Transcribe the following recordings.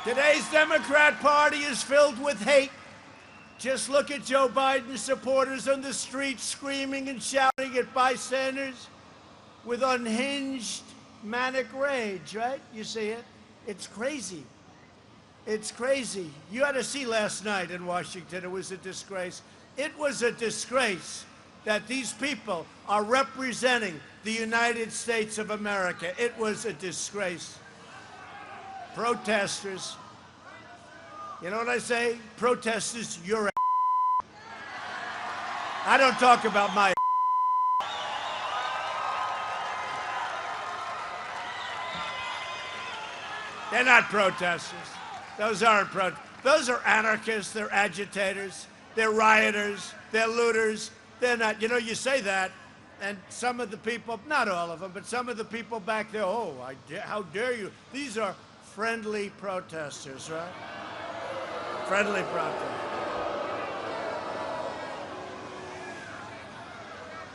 Today's Democrat Party is filled with hate. Just look at Joe Biden's supporters on the streets screaming and shouting at bystanders with unhinged, manic rage, right? You see it? It's crazy. It's crazy. You had to see last night in Washington. It was a disgrace. It was a disgrace that these people are representing the United States of America. It was a disgrace. Protesters. You know what I say? Protesters, you're a I don't talk about my They're not protesters. Those aren't those are anarchists, they're agitators, they're rioters, they're looters. They're not, you know, you say that, and some of the people, not all of them, but some of the people back there, oh, how dare you? These are friendly protesters, right? Friendly protesters.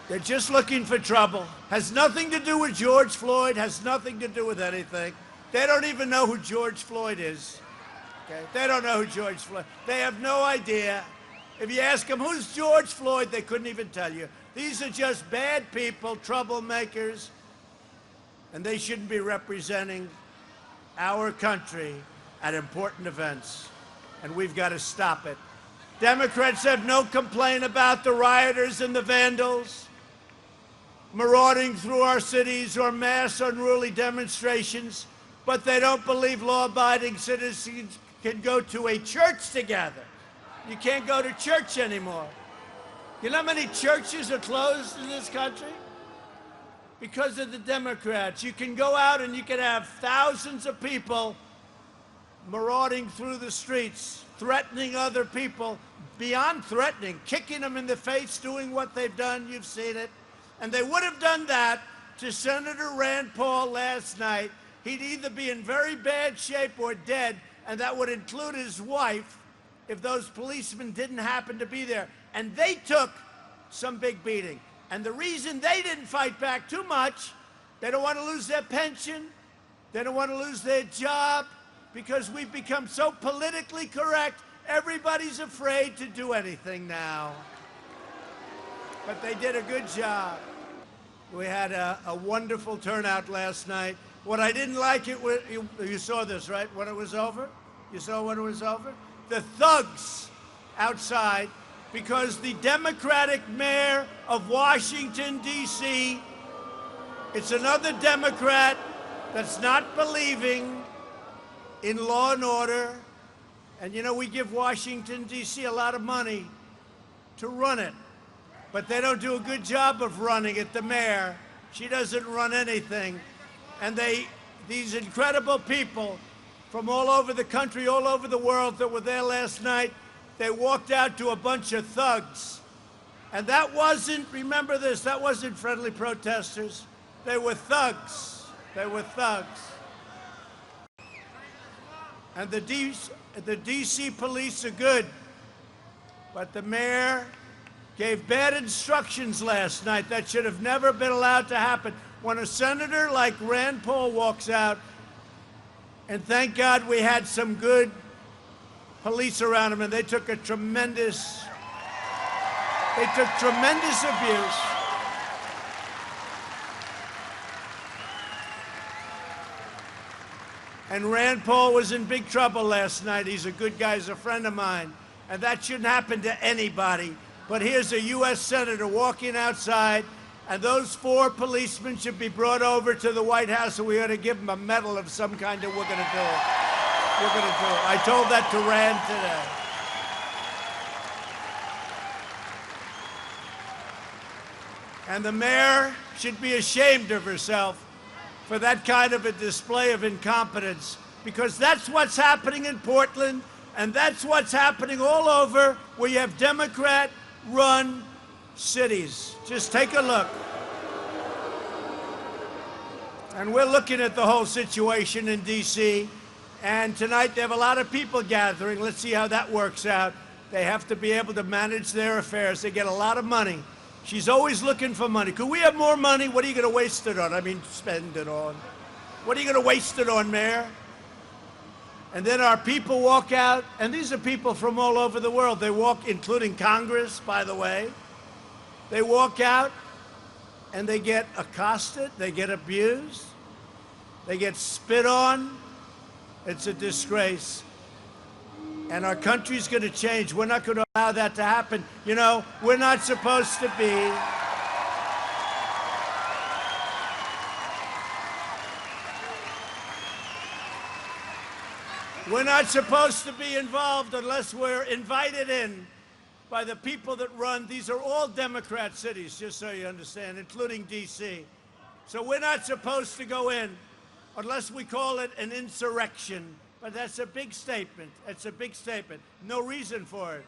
They're just looking for trouble. Has nothing to do with George Floyd, has nothing to do with anything. They don't even know who George Floyd is. Okay? They don't know who George Floyd. They have no idea. If you ask them, who's George Floyd, they couldn't even tell you. These are just bad people, troublemakers, and they shouldn't be representing our country at important events, and we've got to stop it. Democrats have no complaint about the rioters and the vandals marauding through our cities or mass unruly demonstrations, but they don't believe law-abiding citizens can go to a church together. You can't go to church anymore. You know how many churches are closed in this country? Because of the Democrats. You can go out and you can have thousands of people marauding through the streets, threatening other people, beyond threatening, kicking them in the face, doing what they've done. You've seen it. And they would have done that to Senator Rand Paul last night. He'd either be in very bad shape or dead, and that would include his wife, if those policemen didn't happen to be there. And they took some big beating. And the reason they didn't fight back too much, they don't want to lose their pension, they don't want to lose their job, because we've become so politically correct, everybody's afraid to do anything now. But they did a good job. We had a wonderful turnout last night. What I didn't like, you saw this, right, when it was over? You saw when it was over? The thugs outside, because the Democratic mayor of Washington, D.C., it's another Democrat that's not believing in law and order. And, you know, we give Washington, D.C. a lot of money to run it, but they don't do a good job of running it, the mayor. She doesn't run anything. And these incredible people from all over the country, all over the world that were there last night, they walked out to a bunch of thugs. And that wasn't, remember this, that wasn't friendly protesters. They were thugs. They were thugs. And the D.C. police are good. But the mayor gave bad instructions last night. That should have never been allowed to happen. When a senator like Rand Paul walks out, and thank God we had some good police around him, and they took tremendous abuse. And Rand Paul was in big trouble last night. He's a good guy, he's a friend of mine. And that shouldn't happen to anybody. But here's a U.S. senator walking outside, and those 4 policemen should be brought over to the White House, and we ought to give them a medal of some kind, and we're going to do it. We're going to do it. I told that to Rand today. And the mayor should be ashamed of herself for that kind of a display of incompetence, because that's what's happening in Portland, and that's what's happening all over where you have Democrat-run cities. Just take a look. And we're looking at the whole situation in D.C., and tonight they have a lot of people gathering. Let's see how that works out. They have to be able to manage their affairs. They get a lot of money. She's always looking for money. Could we have more money? What are you going to waste it on? I mean, spend it on. What are you going to waste it on, Mayor? And then our people walk out, and these are people from all over the world. They walk, including Congress, by the way. They walk out, and they get accosted, they get abused, they get spit on. It's a disgrace. And our country's going to change. We're not going to allow that to happen. You know, we're not supposed to be. We're not supposed to be involved unless we're invited in by the people that run. These are all Democrat cities, just so you understand, including D.C. So we're not supposed to go in unless we call it an insurrection. But that's a big statement. It's a big statement. No reason for it.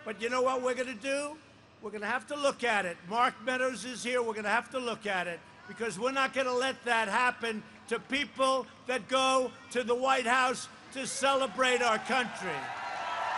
But you know what we're going to do? We're going to have to look at it. Mark Meadows is here. We're going to have to look at it because we're not going to let that happen to people that go to the White House to celebrate our country.